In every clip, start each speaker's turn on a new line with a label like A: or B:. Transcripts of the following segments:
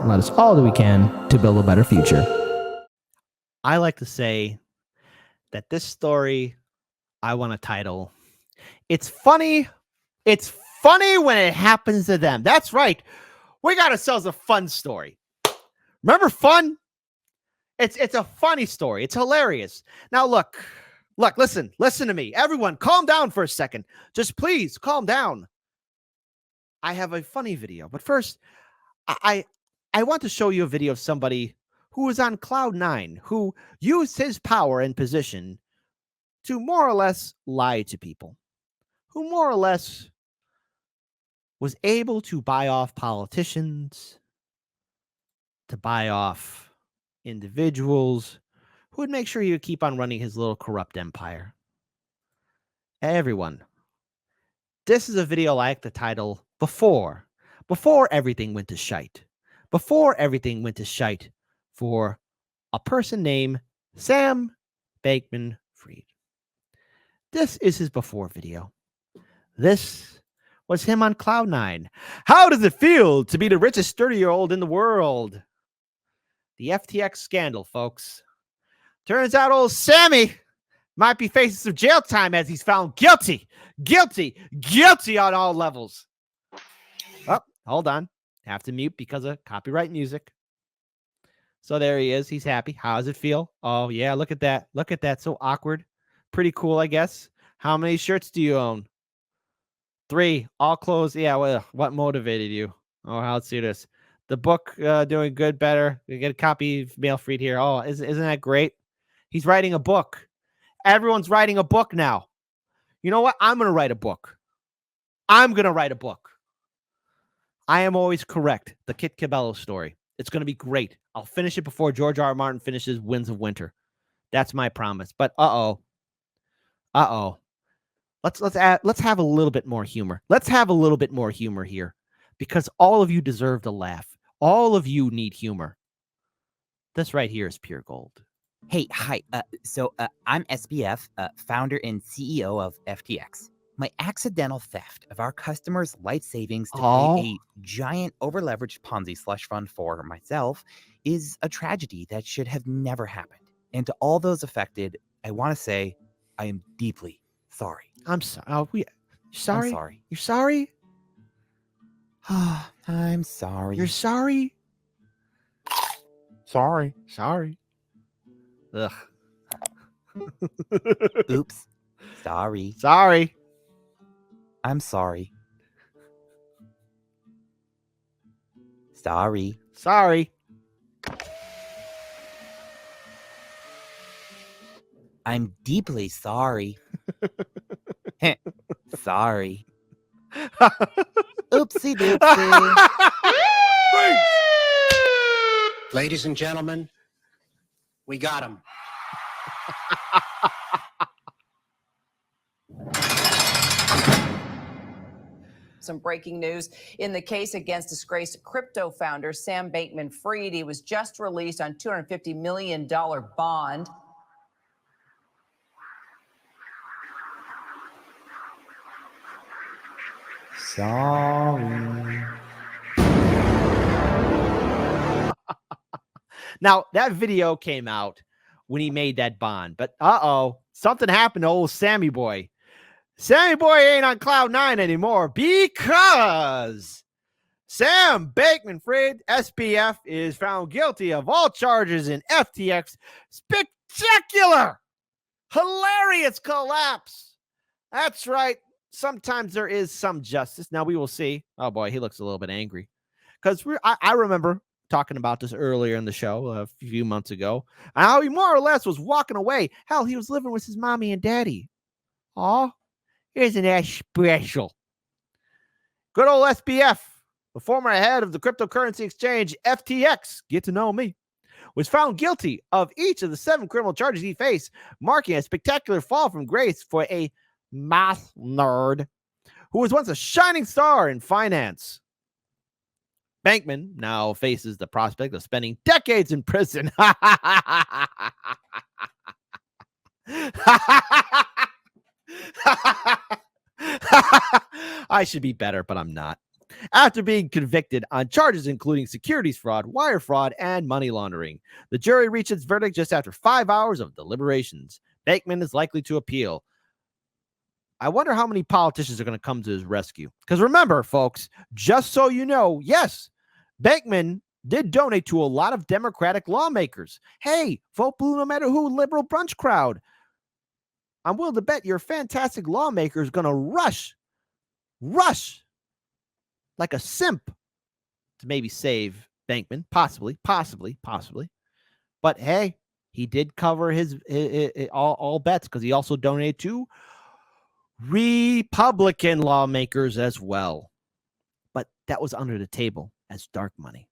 A: and let us all do we can to build a better future.
B: I like to say that this story I want to title, It's Funny when it happens to them. That's right. We got ourselves a fun story. Remember fun? It's a funny story. It's hilarious. Now look, listen to me. Everyone, calm down for a second. Just please calm down. I have a funny video, but first, I want to show you a video of somebody who was on cloud nine, who used his power and position to more or less lie to people, who more or less was able to buy off politicians, to buy off individuals who would make sure he would keep on running his little corrupt empire. Everyone, this is a video like the title Before Everything Went to Shite. Before everything went to shite for a person named Sam Bankman-Fried. This is his before video. This was him on cloud nine. How does it feel to be the richest 30-year-old in the world? The FTX scandal, folks. Turns out old Sammy might be facing some jail time as he's found guilty on all levels. Oh, hold on. Have to mute because of copyright music. So there he is. He's happy. How does it feel? Oh, yeah. Look at that. Look at that. So awkward. Pretty cool, I guess. How many shirts do you own? 3. All clothes. Yeah. Well, what motivated you? Oh, let's see this. The book doing good, better. We get a copy mail free here. Oh, isn't that great? He's writing a book. Everyone's writing a book now. You know what? I'm going to write a book. I am always correct. The Kit Cabello story. It's going to be great. I'll finish it before George R. R. Martin finishes Winds of Winter. That's my promise. But let's have a little bit more humor. Let's have a little bit more humor here, because all of you deserve to laugh. All of you need humor. This right here is pure gold.
C: Hey, hi. So I'm SBF, founder and CEO of FTX. My accidental theft of our customers' life savings to pay a giant over-leveraged Ponzi slush fund for myself is a tragedy that should have never happened. And to all those affected, I want to say I am deeply sorry.
B: I'm sorry. Sorry?
C: I'm sorry.
B: You're sorry?
C: I'm sorry.
B: You're sorry?
C: Sorry.
B: Sorry. Ugh.
C: Oops. Sorry.
B: Sorry.
C: I'm sorry. Sorry.
B: Sorry.
C: I'm deeply sorry. Sorry. Oopsie doopsie.
D: Ladies and gentlemen, we got him.
E: Some breaking news in the case against disgraced crypto founder Sam Bankman-Fried. He was just released on $250 million bond.
C: Sorry.
B: Now, that video came out when he made that bond, but something happened to old Sammy boy. Sammy boy ain't on cloud nine anymore because Sam Bankman-Fried, SBF, is found guilty of all charges in FTX spectacular, hilarious collapse. That's right. Sometimes there is some justice. Now we will see. Oh boy, he looks a little bit angry because I remember talking about this earlier in the show a few months ago. How he more or less was walking away. Hell, he was living with his mommy and daddy. Aw, isn't that special? Good old SBF, the former head of the cryptocurrency exchange FTX, get to know me, was found guilty of each of the 7 criminal charges he faced, marking a spectacular fall from grace for a math nerd who was once a shining star in finance. Bankman now faces the prospect of spending decades in prison. I should be better, but I'm not. after being convicted on charges including securities fraud, wire fraud, and money laundering. The jury reached its verdict just after 5 hours of deliberations. Bankman is likely to appeal. I wonder how many politicians are going to come to his rescue. Because remember, folks, just so you know, yes, Bankman did donate to a lot of Democratic lawmakers. Hey, vote blue no matter who, liberal brunch crowd. I'm willing to bet your fantastic lawmaker is going to rush like a simp to maybe save Bankman. Possibly. But hey, he did cover his all bets because he also donated to Republican lawmakers as well. But that was under the table as dark money.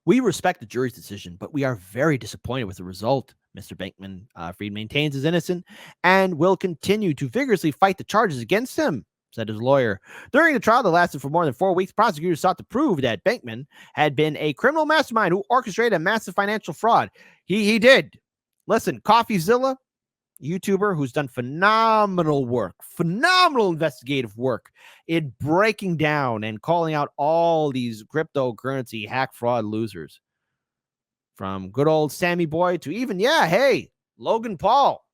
B: We respect the jury's decision, but we are very disappointed with the result. Mr. Bankman-Fried maintains his innocence and will continue to vigorously fight the charges against him, said his lawyer. During the trial that lasted for more than 4 weeks, prosecutors sought to prove that Bankman had been a criminal mastermind who orchestrated a massive financial fraud. He did. Listen, CoffeeZilla, YouTuber who's done phenomenal investigative work in breaking down and calling out all these cryptocurrency hack fraud losers. From good old Sammy Boy to even, Logan Paul.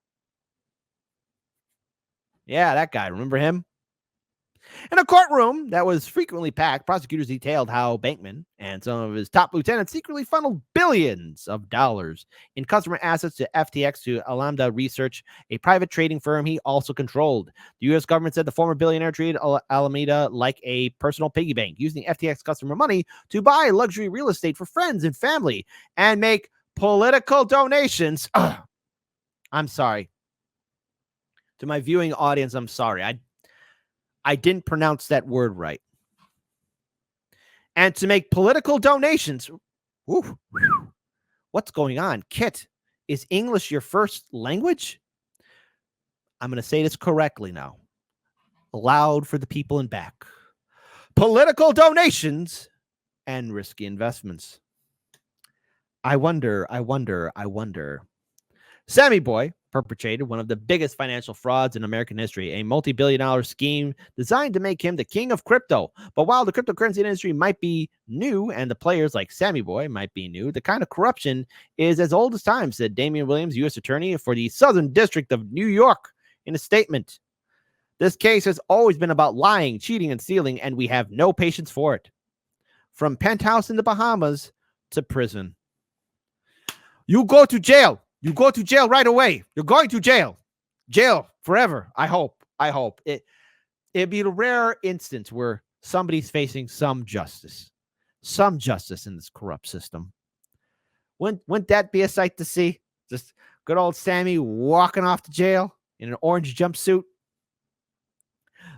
B: Yeah, that guy. Remember him? In a courtroom that was frequently packed, prosecutors detailed how Bankman and some of his top lieutenants secretly funneled billions of dollars in customer assets to FTX to Alameda Research, a private trading firm he also controlled. The U.S. government said the former billionaire treated Alameda like a personal piggy bank, using FTX customer money to buy luxury real estate for friends and family and make political donations. I'm sorry. To my viewing audience, I'm sorry. I didn't pronounce that word right. And to make political donations. What's going on? Kit, is English your first language? I'm going to say this correctly now. Aloud for the people in back. Political donations and risky investments. I wonder. Sammy Boy perpetrated one of the biggest financial frauds in American history, a multi-billion-dollar scheme designed to make him the king of crypto. But while the cryptocurrency industry might be new and the players like Sammy Boy might be new, the kind of corruption is as old as time, said Damian Williams, U.S. Attorney for the Southern District of New York, in a statement. This case has always been about lying, cheating, and stealing, and we have no patience for it. From penthouse in the Bahamas to prison. You go to jail. You go to jail right away. You're going to jail. Jail forever. I hope. It'd be a rare instance where somebody's facing some justice in this corrupt system. Wouldn't that be a sight to see? Just good old Sammy walking off to jail in an orange jumpsuit.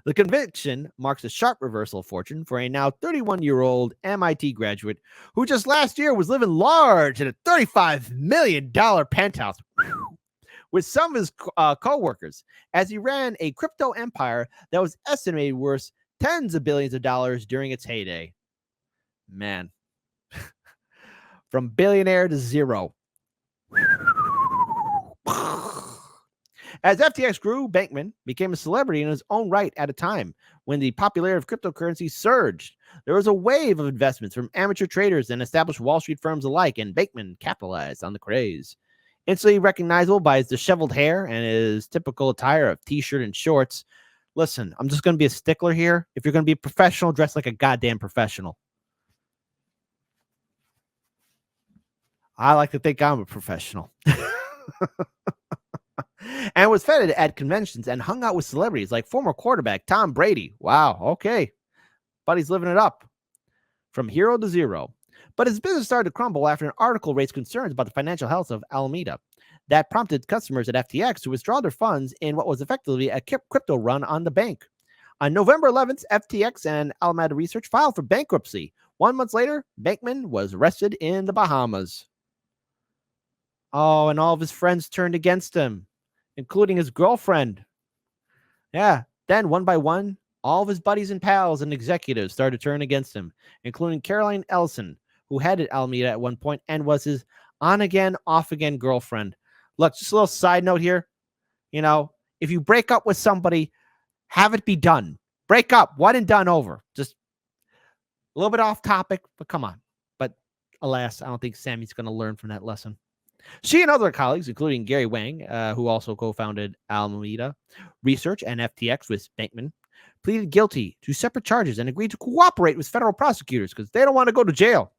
B: The conviction marks a sharp reversal of fortune for a now 31-year-old MIT graduate who just last year was living large in a $35 million penthouse with some of his co-workers as he ran a crypto empire that was estimated worth tens of billions of dollars during its heyday. Man, from billionaire to zero. As FTX grew, Bankman became a celebrity in his own right at a time when the popularity of cryptocurrency surged. There was a wave of investments from amateur traders and established Wall Street firms alike, and Bankman capitalized on the craze. Instantly recognizable by his disheveled hair and his typical attire of t-shirt and shorts. Listen, I'm just going to be a stickler here. If you're going to be a professional, dress like a goddamn professional. I like to think I'm a professional. And was feted at conventions and hung out with celebrities like former quarterback Tom Brady. Wow, okay. Buddy's living it up. From hero to zero. But his business started to crumble after an article raised concerns about the financial health of Alameda. That prompted customers at FTX to withdraw their funds in what was effectively a crypto run on the bank. On November 11th, FTX and Alameda Research filed for bankruptcy. 1 month later, Bankman was arrested in the Bahamas. Oh, and all of his friends turned against him, including his girlfriend. Yeah. Then one by one, all of his buddies and pals and executives started to turn against him, including Caroline Ellison, who headed Alameda at one point and was his on-again, off-again girlfriend. Look, just a little side note here. You know, if you break up with somebody, have it be done. Break up. One and done, over. Just a little bit off topic, but come on. But alas, I don't think Sammy's going to learn from that lesson. She and other colleagues, including Gary Wang, who also co-founded Alameda Research and FTX with Bankman, pleaded guilty to separate charges and agreed to cooperate with federal prosecutors because they don't want to go to jail.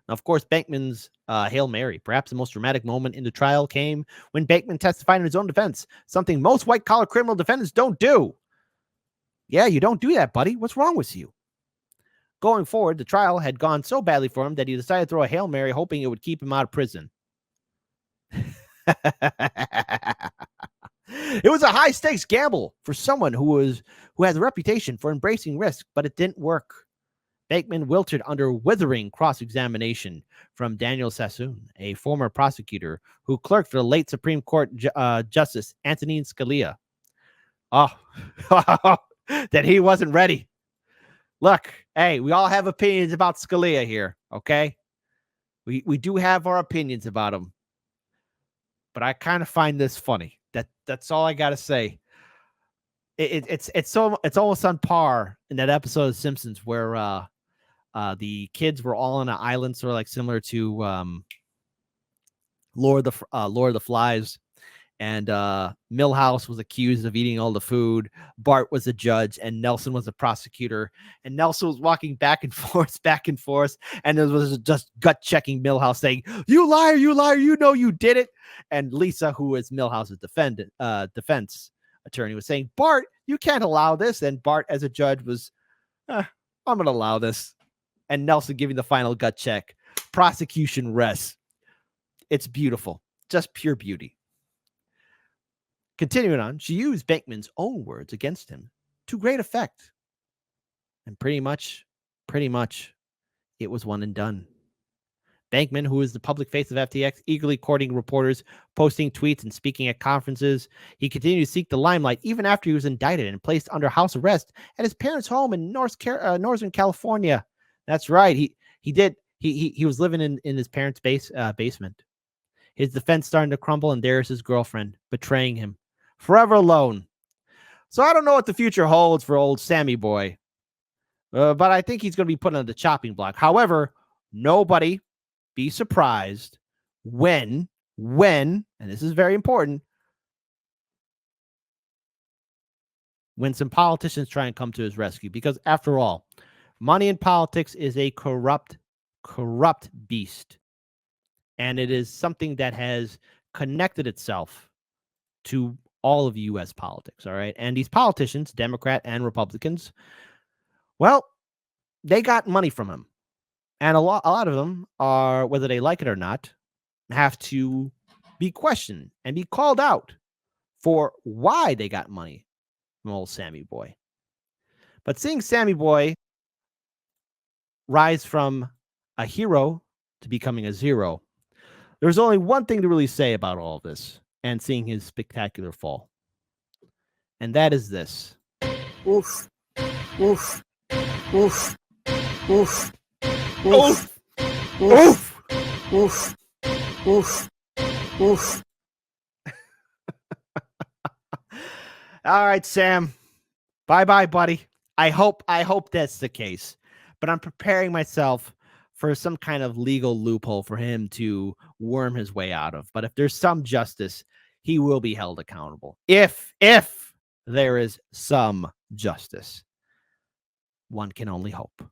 B: Now, of course, Bankman's Hail Mary, perhaps the most dramatic moment in the trial, came when Bankman testified in his own defense, something most white-collar criminal defendants don't do. Yeah, you don't do that, buddy. What's wrong with you? Going forward, the trial had gone so badly for him that he decided to throw a Hail Mary, hoping it would keep him out of prison. It was a high-stakes gamble for someone who has a reputation for embracing risk, but it didn't work. Bankman wilted under withering cross-examination from Daniel Sassoon, a former prosecutor who clerked for the late Supreme Court Justice Antonin Scalia. Oh, that he wasn't ready. Look, hey, we all have opinions about Scalia here, okay? We do have our opinions about him. But I kind of find this funny. That's all I got to say. It's almost on par in that episode of Simpsons where the kids were all on an island, sort of like similar to Lord of the Flies, and Milhouse was accused of eating all the food. Bart was a judge, and Nelson was a prosecutor. And Nelson was walking back and forth, and there was just gut checking Milhouse, saying, "You liar, you liar! You know you did it." And Lisa, who is Milhouse's defense attorney, was saying, "Bart, you can't allow this." And Bart, as a judge, was, "I'm going to allow this." And Nelson giving the final gut check. Prosecution rests. It's beautiful. Just pure beauty. Continuing on, she used Bankman's own words against him to great effect. And pretty much, it was one and done. Bankman, who is the public face of FTX, eagerly courting reporters, posting tweets, and speaking at conferences. He continued to seek the limelight even after he was indicted and placed under house arrest at his parents' home in Northern California. That's right. He was living in his parents' basement. His defense starting to crumble, and there's his girlfriend betraying him. Forever alone. So I don't know what the future holds for old Sammy boy. But I think he's going to be put on the chopping block. However, nobody be surprised when, and this is very important, when some politicians try and come to his rescue. Because after all, money in politics is a corrupt beast. And it is something that has connected itself to all of U.S. politics, all right? And these politicians, Democrat and Republicans, well, they got money from him. And a lot of them are, whether they like it or not, have to be questioned and be called out for why they got money from old Sammy boy. But seeing Sammy boy rise from a hero to becoming a zero, there's only one thing to really say about all of this and seeing his spectacular fall. And that is this.
F: Oof. Oof. Oof. Oof.
B: Oof. Oof.
F: Oof. Oof. Oof.
B: All right, Sam. Bye-bye, buddy. I hope that's the case. But I'm preparing myself for some kind of legal loophole for him to worm his way out of. But if there's some justice, he will be held accountable. If there is some justice. One can only hope.